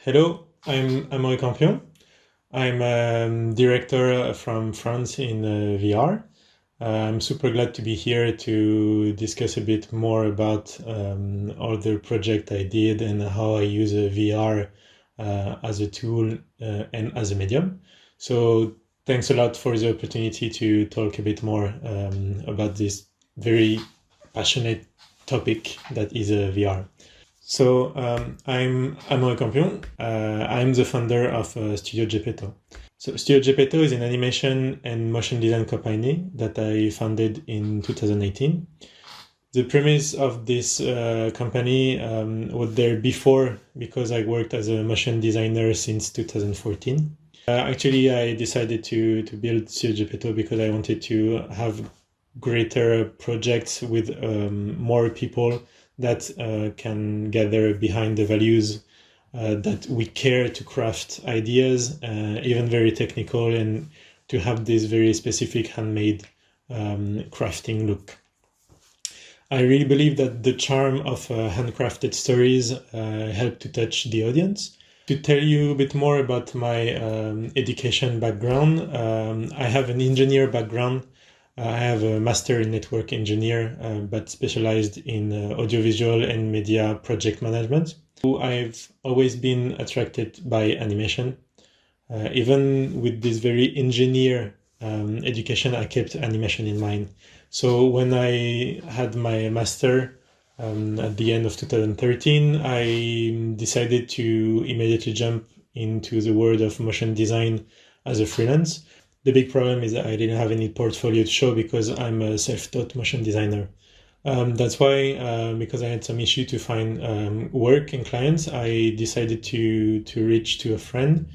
Hello, I'm Amaury Campion. I'm a director from France in VR. I'm super glad to be here to discuss a bit more about all the project I did and how I use VR as a tool and as a medium. So thanks a lot for the opportunity to talk a bit more about this very passionate topic that is VR. So I'm Amaury Campion. I'm the founder of Studio Geppetto. So Studio Geppetto is an animation and motion design company that I founded in 2018. The premise of this company was there before because I worked as a motion designer since 2014. Actually, I decided to build Studio Geppetto because I wanted to have greater projects with more people that can gather behind the values that we care to craft ideas, even very technical, and to have this very specific handmade crafting look. I really believe that the charm of handcrafted stories help to touch the audience. To tell you a bit more about my education background, I have an engineer background. I have a master in network engineer, but specialized in audiovisual and media project management. I've always been attracted by animation. Even with this very engineer education, I kept animation in mind. So when I had my master at the end of 2013, I decided to immediately jump into the world of motion design as a freelance. The big problem is that I didn't have any portfolio to show because I'm a self-taught motion designer. That's why, because I had some issue to find work and clients, I decided to reach to a friend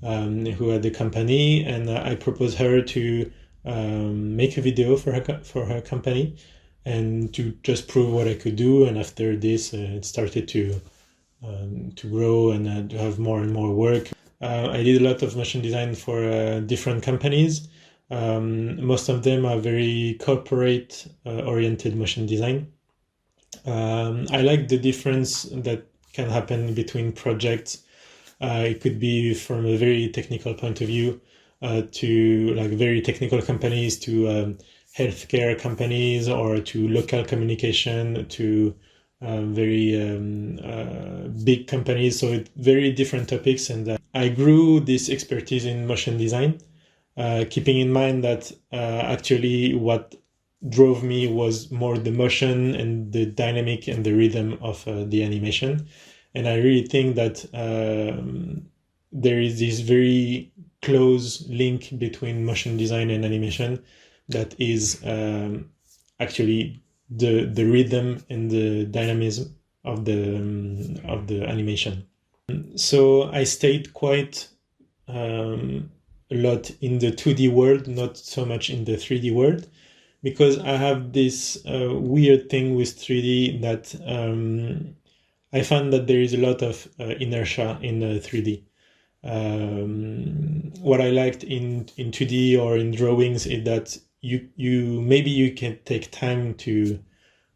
who had a company, and I proposed her to make a video for her company and to just prove what I could do. And after this, it started to grow and to have more and more work. I did a lot of motion design for different companies. Most of them are very corporate oriented motion design. I like the difference that can happen between projects. It could be from a very technical point of view to like very technical companies to healthcare companies or to local communication to very big companies. So it's very different topics, and I grew this expertise in motion design, keeping in mind that actually what drove me was more the motion and the dynamic and the rhythm of the animation. And I really think that there is this very close link between motion design and animation that is actually the rhythm and the dynamism of the animation. So I stayed quite a lot in the 2D world, not so much in the 3D world, because I have this weird thing with 3D that I found that there is a lot of inertia in 3D. What I liked in 2D or in drawings is that you maybe you can take time to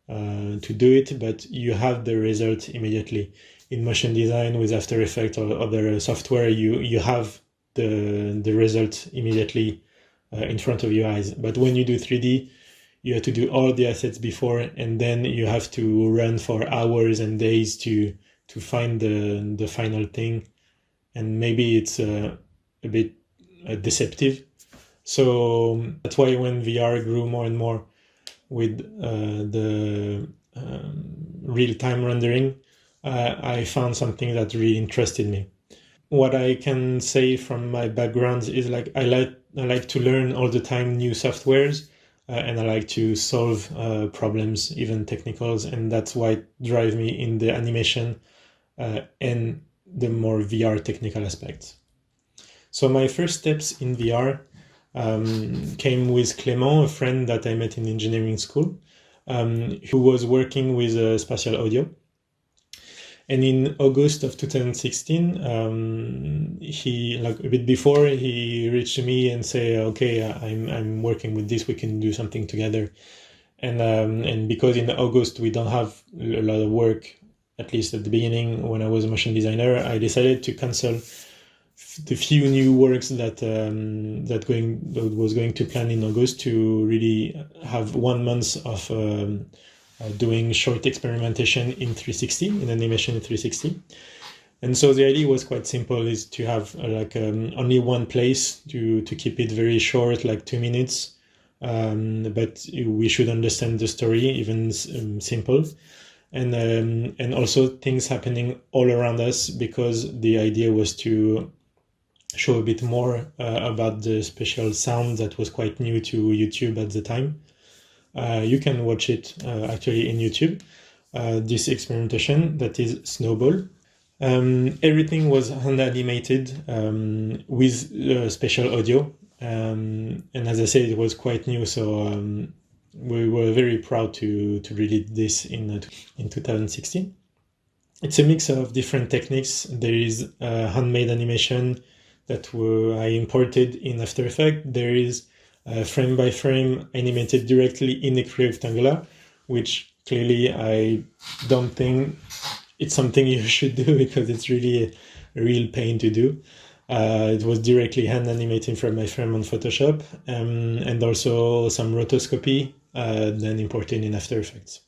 do it, but you have the result immediately. In motion design with After Effects or other software, you have the result immediately in front of your eyes. But when you do 3D, you have to do all the assets before, and then you have to run for hours and days to find the final thing, and maybe it's a bit deceptive. So that's why when VR grew more and more with the real-time rendering, I found something that really interested me. What I can say from my background is like I like to learn all the time new softwares, and I like to solve problems, even technicals, and that's why it drives me in the animation and the more VR technical aspects. So my first steps in VR came with Clément, a friend that I met in engineering school, who was working with spatial audio. And in August of 2016, he, like a bit before, he reached to me and say, "Okay, I'm working with this. We can do something together." And because in August we don't have a lot of work at least at the beginning when I was a motion designer, I decided to cancel the few new works that was going to plan in August, to really have 1 month of doing short experimentation in 360, in animation in 360. And so the idea was quite simple, is to have only one place to keep it very short, like 2 minutes. But we should understand the story, even simple. And also things happening all around us, because the idea was to show a bit more about the special sound that was quite new to YouTube at the time. You can watch it actually in YouTube, this experimentation that is Snowball. Everything was hand animated with special audio. And as I said, it was quite new, so we were very proud to release this in 2016. It's a mix of different techniques. There is handmade animation that I imported in After Effects. There is frame by frame animated directly in a rectangular, which clearly I don't think it's something you should do, because it's really a real pain to do. It was directly hand animated from my frame on Photoshop, and also some rotoscopy, then imported in After Effects.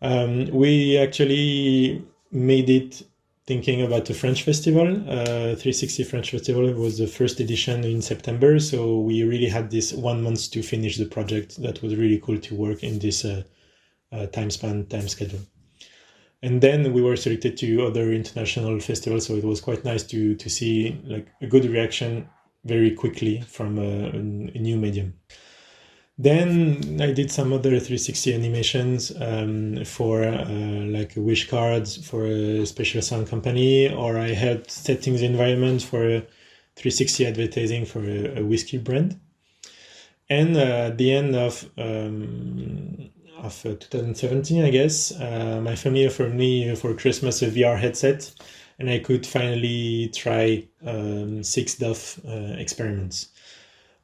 We actually made it thinking about the French festival, 360 French Festival. It was the first edition in September, so we really had this 1 month to finish the project. That was really cool to work in this time schedule. And then we were selected to other international festivals, so it was quite nice to see like a good reaction very quickly from a new medium. Then I did some other 360 animations for like wish cards for a special sound company, or I helped setting the environment for a 360 advertising for a whiskey brand. And at the end of 2017, I guess, my family offered me for Christmas a VR headset, and I could finally try 6 DOF experiments.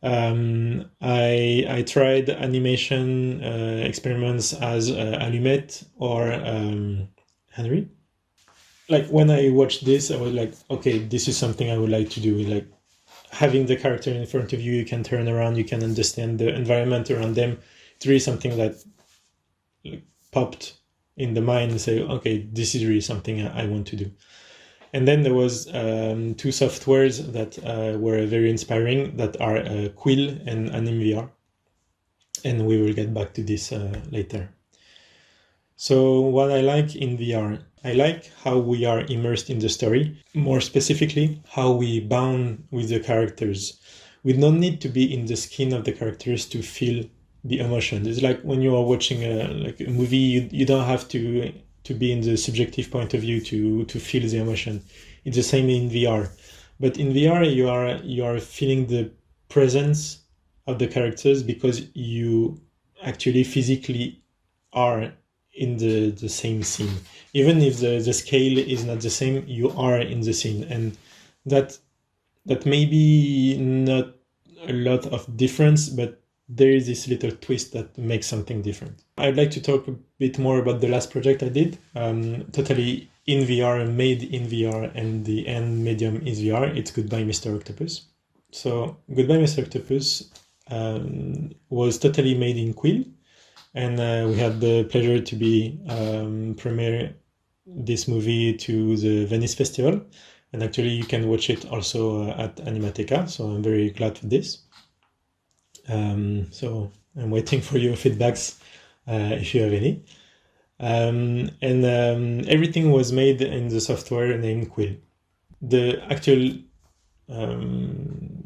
I tried animation experiments as Allumette or Henry. Like when I watched this, I was like, okay, this is something I would like to do. Like having the character in front of you, you can turn around, you can understand the environment around them. It's really something that popped in the mind and say, okay, this is really something I want to do. And then there was 2 softwares that were very inspiring, that are Quill and AnimVR. And we will get back to this later. So what I like in VR, I like how we are immersed in the story. More specifically, how we bound with the characters. We don't need to be in the skin of the characters to feel the emotion. It's like when you are watching a movie, you don't have to be in the subjective point of view to feel the emotion. It's the same in VR. But in VR, you are feeling the presence of the characters, because you actually physically are in the same scene. Even if the scale is not the same, you are in the scene. And that may be not a lot of difference, but there is this little twist that makes something different. I'd like to talk a bit more about the last project I did, totally in VR, made in VR, and the end medium is VR. It's Goodbye Mr Octopus. So Goodbye Mr Octopus was totally made in Quill, and we had the pleasure to be premiere this movie to the Venice Festival, and actually you can watch it also at Animateka, so I'm very glad for this. So I'm waiting for your feedbacks if you have any. Everything was made in the software named Quill. The actual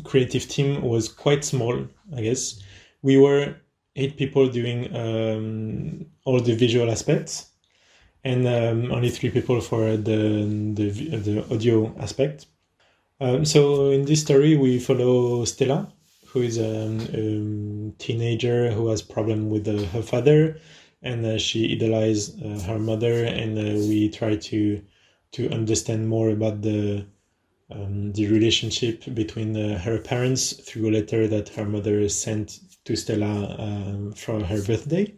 creative team was quite small, I guess. We were 8 people doing all the visual aspects, and only 3 people for the audio aspect. So in this story, we follow Stella, who is a teenager who has problem with her father, and she idolizes her mother, and we try to understand more about the relationship between her parents through a letter that her mother sent to Stella for her birthday.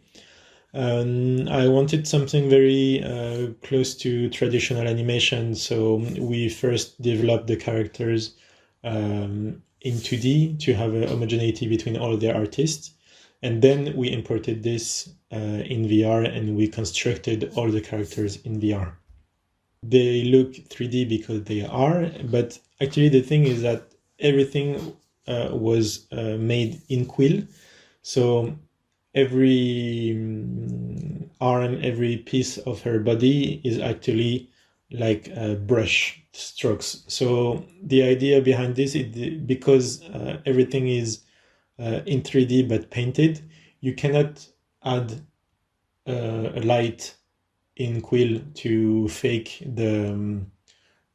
I wanted something very close to traditional animation, so we first developed the characters in 2D to have a homogeneity between all the artists, and then we imported this in VR and we constructed all the characters in VR. They look 3D because they are, but actually the thing is that everything was made in quill, so every arm, every piece of her body is actually like brush strokes. So the idea behind this is because everything is in 3D but painted, you cannot add a light in quill to fake the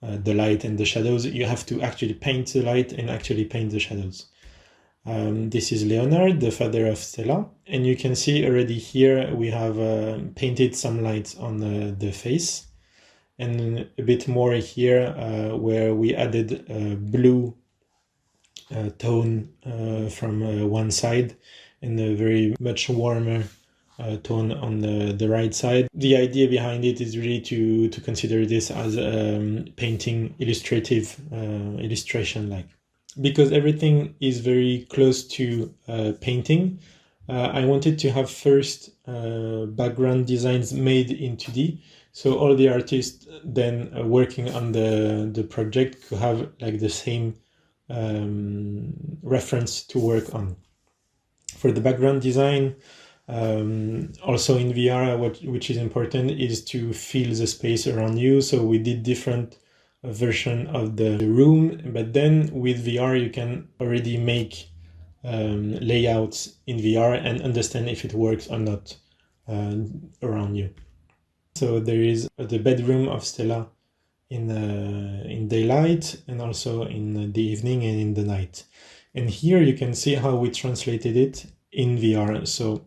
light and the shadows. You have to actually paint the light and actually paint the shadows. This is Leonard, the father of Stella, and you can see already here we have painted some lights on the face, and a bit more here where we added a blue tone from one side and a very much warmer tone on the right side. The idea behind it is really to consider this as painting illustrative illustration like. Because everything is very close to painting, I wanted to have first background designs made in 2D, so all the artists then working on the project could have like the same reference to work on. For the background design, also in VR, which is important is to feel the space around you. So we did different version of the room, but then with VR you can already make layouts in VR and understand if it works or not around you. So there is the bedroom of Stella in daylight and also in the evening and in the night. And here you can see how we translated it in VR. So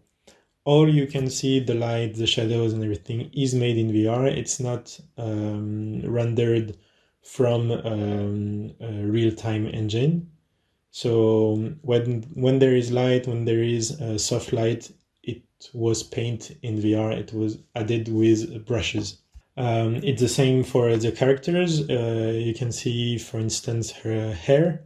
all you can see, the light, the shadows and everything is made in VR. It's not rendered from a real-time engine. So when there is light, when there is soft light, it was paint in VR. It was added with brushes. It's the same for the characters. You can see, for instance, her hair,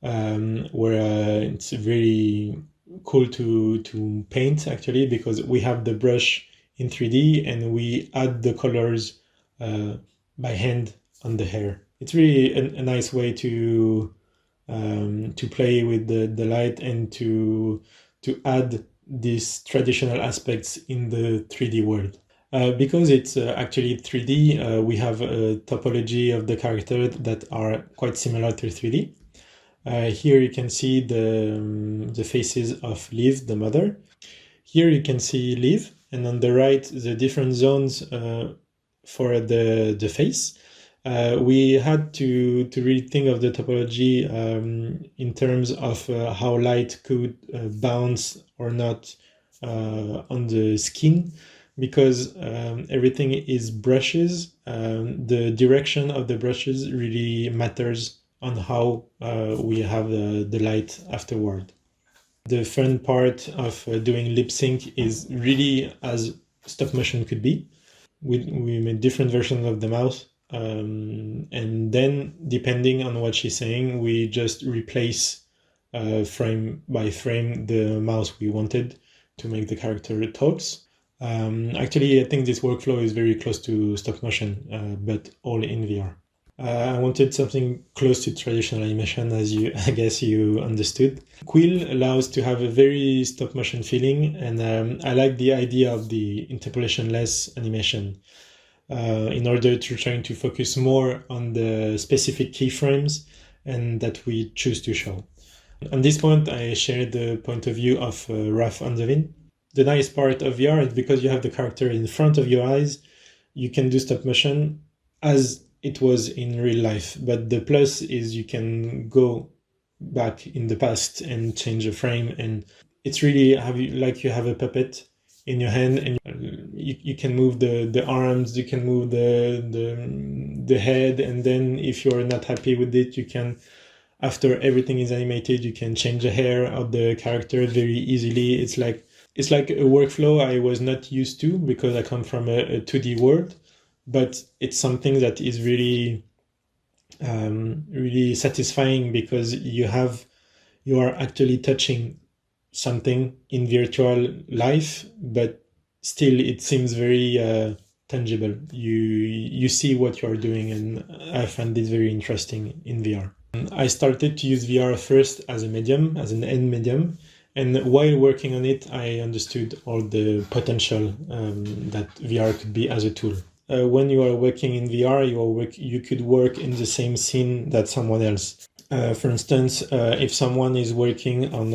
where it's very cool to paint actually, because we have the brush in 3D and we add the colors by hand on the hair. It's really a nice way to play with the light and to add these traditional aspects in the 3D world. Because it's actually 3D, we have a topology of the character that are quite similar to 3D. Here you can see the faces of Liv, the mother. Here you can see Liv, and on the right the different zones for the face. We had to really think of the topology in terms of how light could bounce or not on the skin, because everything is brushes. The direction of the brushes really matters on how we have the light afterward. The fun part of doing lip sync is really as stop motion could be. We made different versions of the mouth, and then depending on what she's saying, we just replace frame by frame the mouth we wanted to make the character talks. Actually, I think this workflow is very close to stop motion, but all in VR. I wanted something close to traditional animation, as I guess you understood. Quill allows to have a very stop motion feeling, and I like the idea of the interpolation-less animation in order to trying to focus more on the specific keyframes and that we choose to show. On this point, I share the point of view of Raf Anzavin. The nice part of VR is because you have the character in front of your eyes, you can do stop motion as it was in real life. But the plus is you can go back in the past and change a frame, and it's really like you have a puppet in your hand, and you can move the arms, you can move the head, and then if you're not happy with it, you can, after everything is animated, you can change the hair of the character very easily. It's like it's like a workflow I was not used to because I come from a 2D world, but it's something that is really really satisfying because you are actually touching something in virtual life, but still it seems very tangible. You see what you are doing, and I find this very interesting in VR. I started to use VR first as a medium, as an end medium, and while working on it, I understood all the potential that VR could be as a tool. When you are working in VR, you could work in the same scene that someone else. For instance, if someone is working on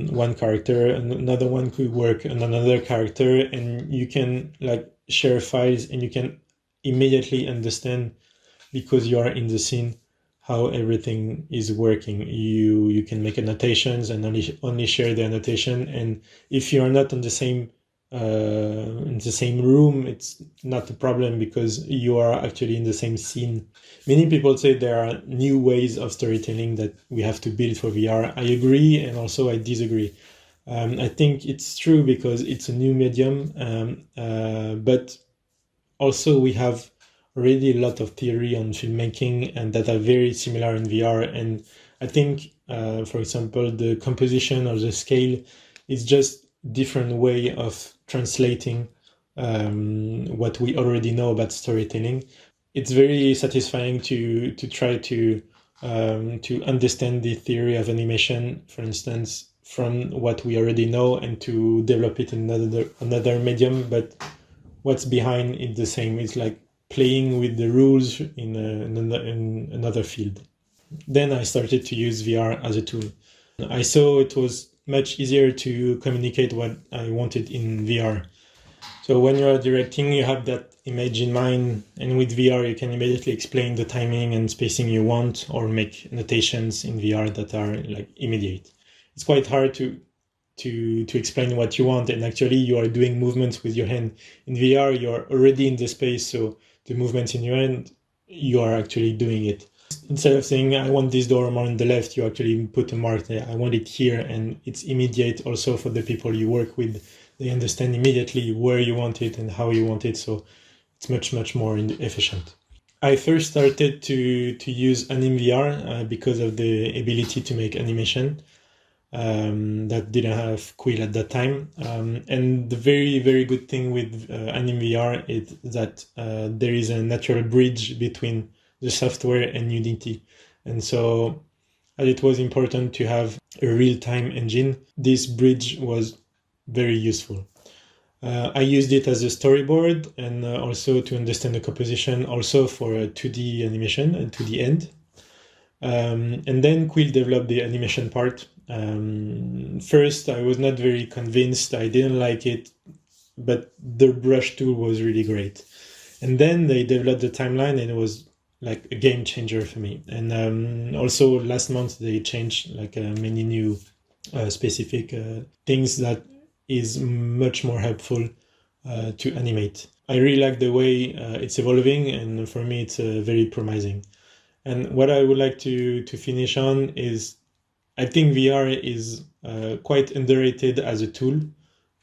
one character, and another one could work on another character, and you can like share files, and you can immediately understand because you are in the scene how everything is working. You can make annotations and only share the annotation, and if you are not in the same room, it's not a problem because you are actually in the same scene. Many people say there are new ways of storytelling that we have to build for VR. I agree, and also I disagree. I think it's true because it's a new medium, but also we have already a lot of theory on filmmaking and that are very similar in VR. And I think, for example, the composition or the scale is just different way of translating what we already know about storytelling. It's very satisfying to try to understand the theory of animation, for instance, from what we already know, and to develop it in another medium. But what's behind it the same. It's like playing with the rules in another field. Then I started to use VR as a tool. I saw it was much easier to communicate what I wanted in VR. So when you are directing, you have that image in mind, and with VR, you can immediately explain the timing and spacing you want, or make annotations in VR that are like immediate. It's quite hard to explain what you want, and actually you are doing movements with your hand. In VR, you're already in the space, so the movements in your hand, you are actually doing it. Instead of saying I want this door more on the left, you actually put a mark there. I want it here, and it's immediate also for the people you work with. They understand immediately where you want it and how you want it, so it's much more efficient. I first started to use AnimVR because of the ability to make animation. That didn't have Quill at that time. And the very good thing with AnimVR is that there is a natural bridge between the software and Unity. And so as it was important to have a real-time engine, this bridge was very useful. I used it as a storyboard and also to understand the composition, also for a 2D animation and 2D end. And then Quill developed the animation part. First, I was not very convinced. I didn't like it, but the brush tool was really great. And then they developed the timeline, and it was like a game changer for me. And also last month they changed like many new specific things that is much more helpful to animate. I really like the way it's evolving, and for me it's very promising. And what I would like to finish on is, I think VR is quite underrated as a tool.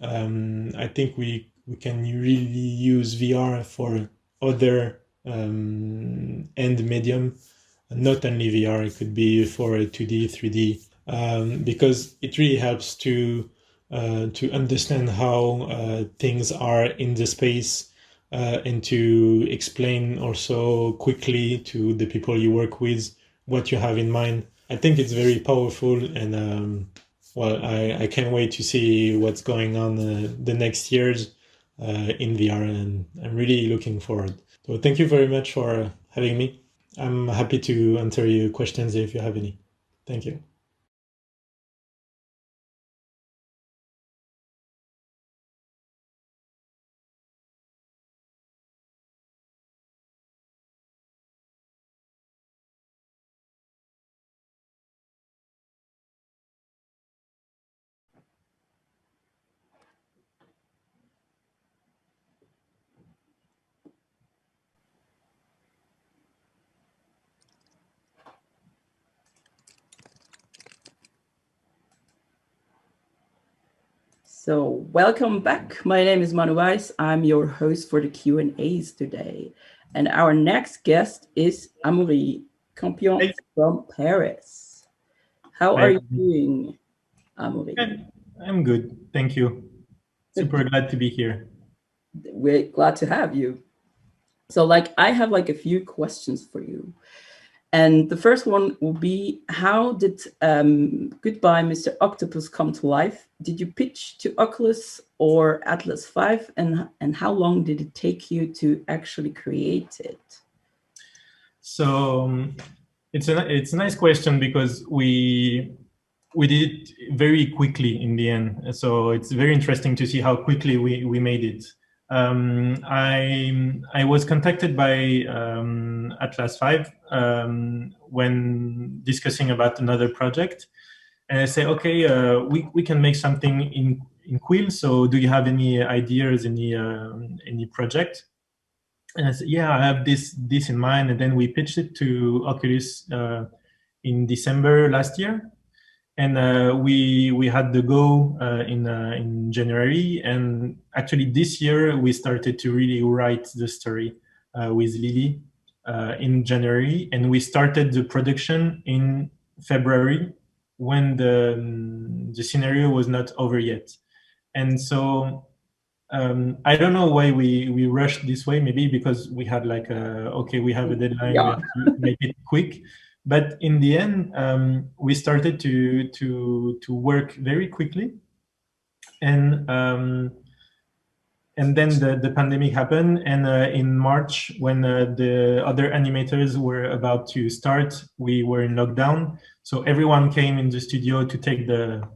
I think we can really use VR for other end medium, not only VR. It could be for 2D, 3D, because it really helps to understand how things are in the space, and to explain also quickly to the people you work with what you have in mind. I think it's very powerful, and well, I can't wait to see what's going on the next years in VR, and I'm really looking forward. So thank you very much for having me. I'm happy to answer your questions if you have any. Thank you. So welcome back. My name is Manu Weiss. I'm your host for the Q&As today. And our next guest is Amaury Campion Hey, from Paris. How are hi. you doing, Amaury? I'm good, thank you. Super glad to be here. We're glad to have you. So I have a few questions for you. And the first one will be, how did Goodbye Mr. Octopus come to life? Did you pitch to Oculus or Atlas 5? And how long did it take you to actually create it? So it's a nice question because we did it very quickly in the end. So it's very interesting to see how quickly we made it. I was contacted by Atlas 5 when discussing about another project, and I say, okay, we can make something in Quill. So do you have any ideas, any project? And I said, yeah, I have this in mind. And then we pitched it to Oculus in December last year, and we had the go in January. And actually, this year we started to really write the story with Lily in January, and we started the production in February when the scenario was not over yet. And so I don't know why we rushed this way. Maybe because we had okay, we have a deadline, we Yeah. have to make it quick. But in the end, we started to work very quickly, and then the pandemic happened, and in March, when the other animators were about to start, we were in lockdown. So everyone came in the studio to take the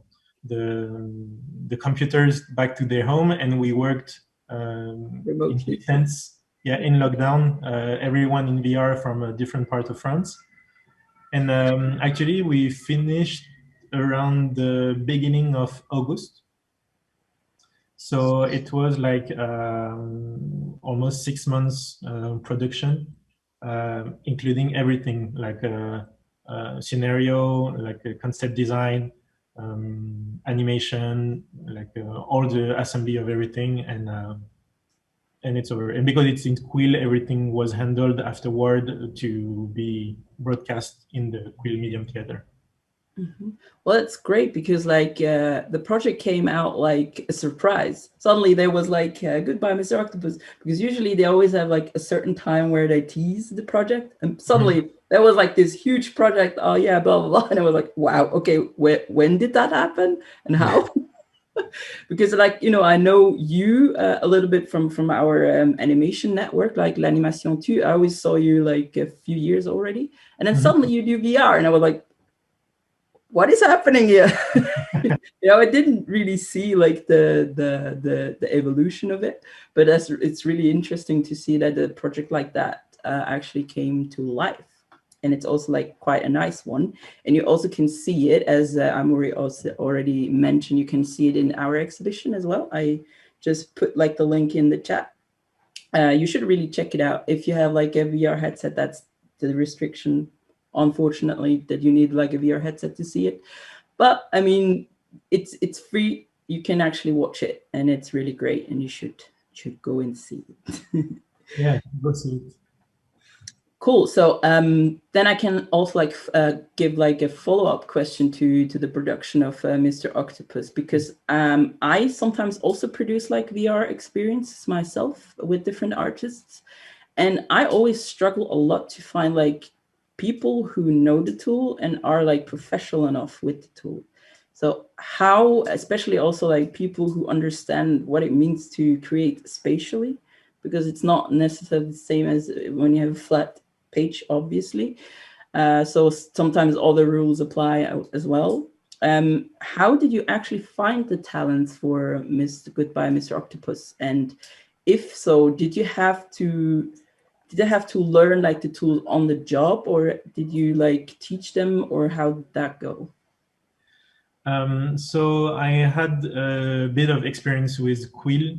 computers back to their home, and we worked in Remotely. distance, yeah, in lockdown. Everyone in VR from a different part of France, and actually we finished around the beginning of August. So it was almost 6 months production, including everything, scenario, a concept design, animation, all the assembly of everything, and it's over. And because it's in Quill, everything was handled afterward to be broadcast in the Quill Medium Theater. Mm-hmm. Well, it's great because the project came out like a surprise. Suddenly there was Goodbye Mr. Octopus, because usually they always have a certain time where they tease the project, and suddenly there was this huge project. Oh yeah, blah blah blah, and I was like, wow, okay, when did that happen and how? Because I know you a little bit from our animation network, like l'animation too. I always saw you a few years already, and then suddenly you do VR, and I was like, what is happening here? I didn't really see the evolution of it, but it's really interesting to see that a project like that actually came to life, and it's also quite a nice one. And you also can see it, as Amaury also already mentioned, you can see it in our exhibition as well. I just put the link in the chat. You should really check it out if you have a VR headset. That's the restriction, unfortunately, that you need a VR headset to see it. But I mean, it's free. You can actually watch it, and it's really great, and you should go and see it. Yeah, go see it. Cool. So then I can also give a follow-up question to the production of Mr. Octopus, because I sometimes also produce VR experiences myself with different artists, and I always struggle a lot to find people who know the tool and are professional enough with the tool. So how, especially also people who understand what it means to create spatially, because it's not necessarily the same as when you have a flat page, obviously. So sometimes all the rules apply as well. How did you actually find the talents for Goodbye Mr. Octopus? And if so, did you have to learn the tool on the job, or did you teach them, or how did that go? So I had a bit of experience with Quill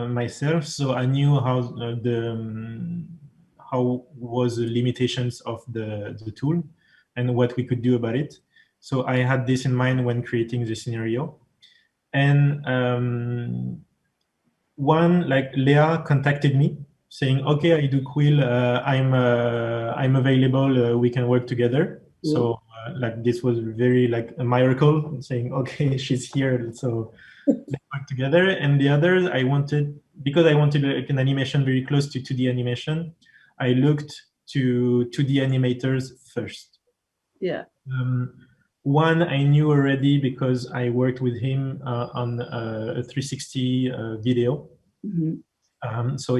myself, so I knew how was the limitations of the tool and what we could do about it. So I had this in mind when creating the scenario. And one, like Leah contacted me saying, okay, I do Quill, I'm available, we can work together. So like this was very like a miracle, saying, okay, she's here, so let's work together. And the others, because I wanted like an animation very close to 2D animation, I looked to 2D animators first. Yeah. One I knew already because I worked with him on a 360 video. So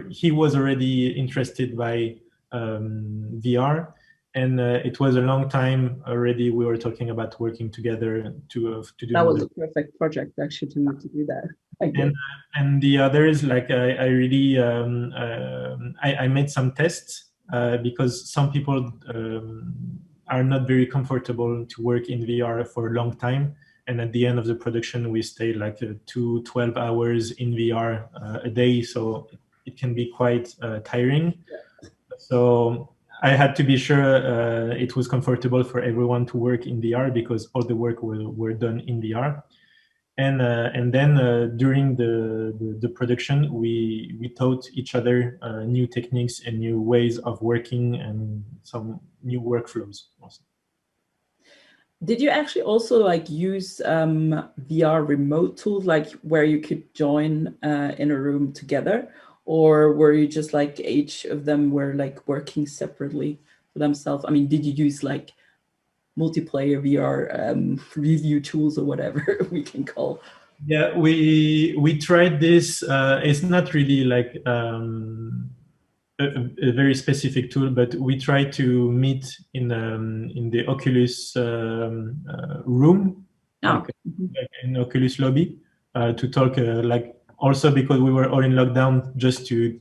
he was already interested by VR, and it was a long time already. We were talking about working together to do That was another. a perfect project actually to do that. I guess. And the others, like I really I made some tests because some people are not very comfortable to work in VR for a long time. And at the end of the production, we stay like 12 hours in VR a day. So it can be quite tiring. So I had to be sure it was comfortable for everyone to work in VR because all the work were done in VR. And then during the production, we taught each other new techniques and new ways of working and some new workflows also. Did you actually also like use VR remote tools, like where you could join in a room together, or were you just like each of them were like working separately for themselves? I mean, did you use like multiplayer VR review tools or whatever we can call? Yeah, we tried this. It's not really like a very specific tool, but we try to meet in the Oculus room, like in Oculus lobby, to talk. Like also because we were all in lockdown, just to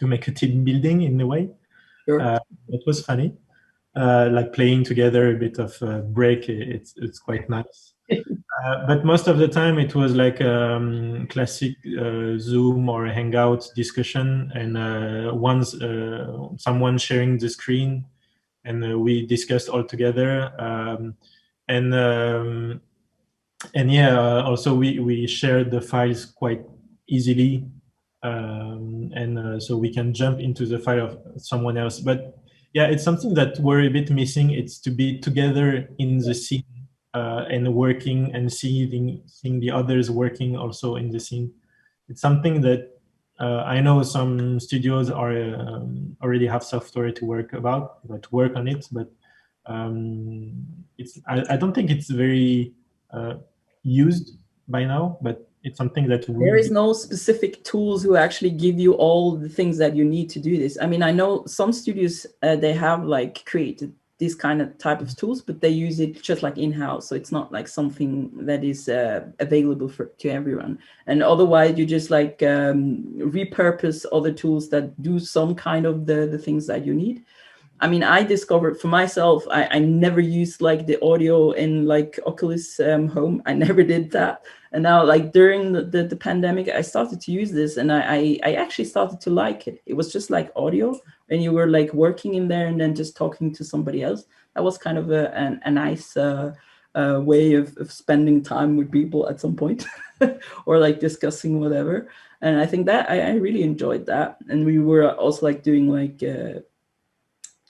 make a team building in a way. Sure. It was funny, like playing together a bit of break. It's quite nice. But most of the time it was like classic Zoom or Hangout discussion, and once someone sharing the screen, and we discussed all together. And yeah, also we shared the files quite easily, and so we can jump into the file of someone else. But yeah, it's something that we're a bit missing. It's to be together in the scene and working and seeing the others working also in the scene. It's something that I know some studios are already have software to work on it, but I don't think it's very used by now, but it's something that There would is be. no specific tools who actually give you all the things that you need to do this. I mean, I know some studios, they have like created this kind of type of tools, but they use it just like in-house. So it's not like something that is available to everyone. And otherwise you just like repurpose other tools that do some kind of the things that you need. I mean, I discovered for myself, I never used like the audio in like Oculus Home. I never did that. And now like during the pandemic, I started to use this, and I actually started to like it. It was just like audio, and you were like working in there and then just talking to somebody else. That was kind of a nice way of spending time with people at some point or like discussing whatever. And I think that I really enjoyed that. And we were also like doing like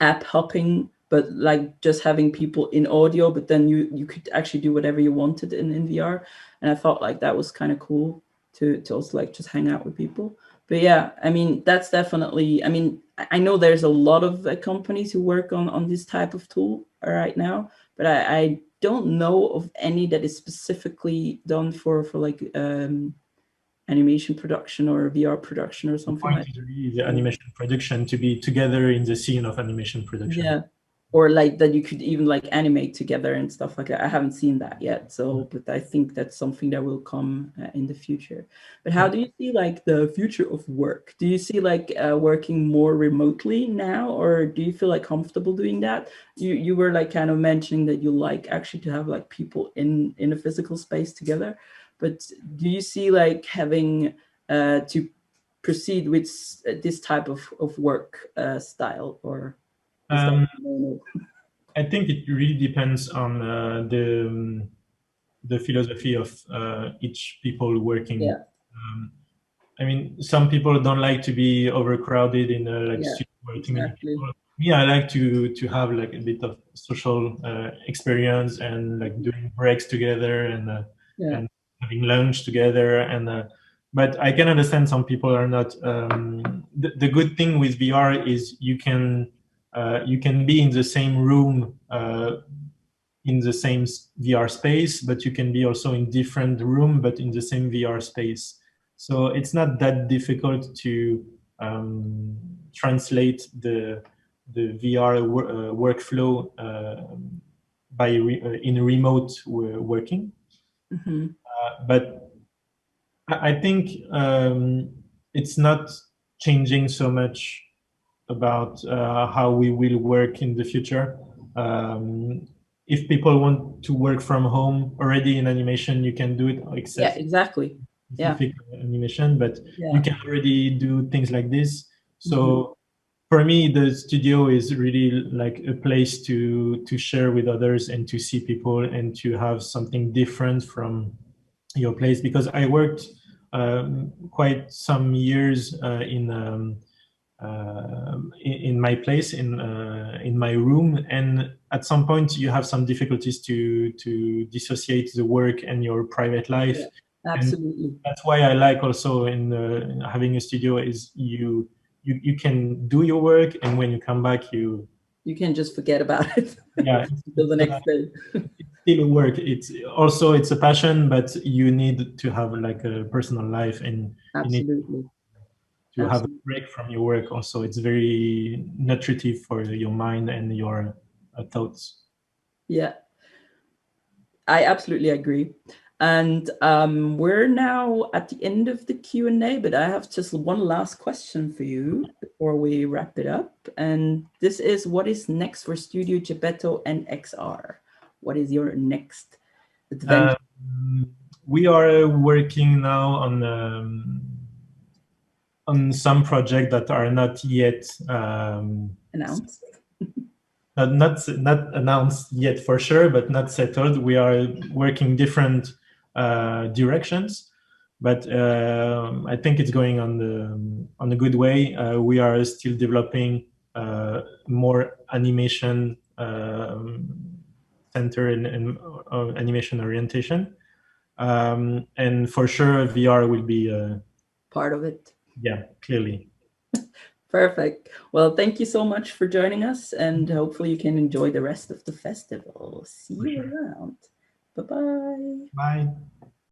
app hopping, but like just having people in audio, but then you could actually do whatever you wanted in VR. And I thought like that was kind of cool to also like just hang out with people. But yeah, I mean, that's definitely, I mean, I know there's a lot of companies who work on this type of tool right now, but I don't know of any that is specifically done for like animation production or VR production or The something point like is really the that. animation production, to be together in the scene of animation production. Yeah. Or like that you could even like animate together and stuff like that. I haven't seen that yet. So, but I think that's something that will come in the future. But how Yeah. do you see like the future of work? Do you see like working more remotely now, or do you feel like comfortable doing that? You were like kind of mentioning that you like actually to have like people in a physical space together. But do you see like having to proceed with this type of work style, or is that Um, normal? I think it really depends on the philosophy of each people working. Yeah. I mean, some people don't like to be overcrowded in a like studio where too many Exactly. people. Me, I like to have like a bit of social experience and like doing breaks together and having lunch together. But I can understand some people are not. The good thing with VR is you can be in the same room. In the same VR space, but you can be also in different room, but in the same VR space. So it's not that difficult to translate the VR workflow in remote working. Mm-hmm. But I think it's not changing so much about how we will work in the future. If people want to work from home already in animation, you can do it, except Exactly. specific animation, but you can already do things like this. So for me, the studio is really like a place to share with others and to see people and to have something different from your place, because I worked quite some years in my place in my room, and at some point you have some difficulties to dissociate the work and your private life. Absolutely. And that's why I like also in having a studio is you can do your work, and when you come back you can just forget about it. Until the next day. It's still work. It's a passion, but you need to have like a personal life, and Absolutely. you need to have a break from your work. Also, it's very nutritive for your mind and your thoughts. Yeah, I absolutely agree. And we're now at the end of the Q&A, but I have just one last question for you before we wrap it up. And this is, what is next for Studio Geppetto and XR? What is your next adventure? We are working now on some projects that are not yet announced. Not announced yet for sure, but not settled. We are working different directions, but I think it's going on a good way. We are still developing more animation center and animation orientation, and for sure VR will be part of it. Yeah, clearly. Perfect. Well, thank you so much for joining us, and hopefully you can enjoy the rest of the festival. See you around. Bye-bye. Bye.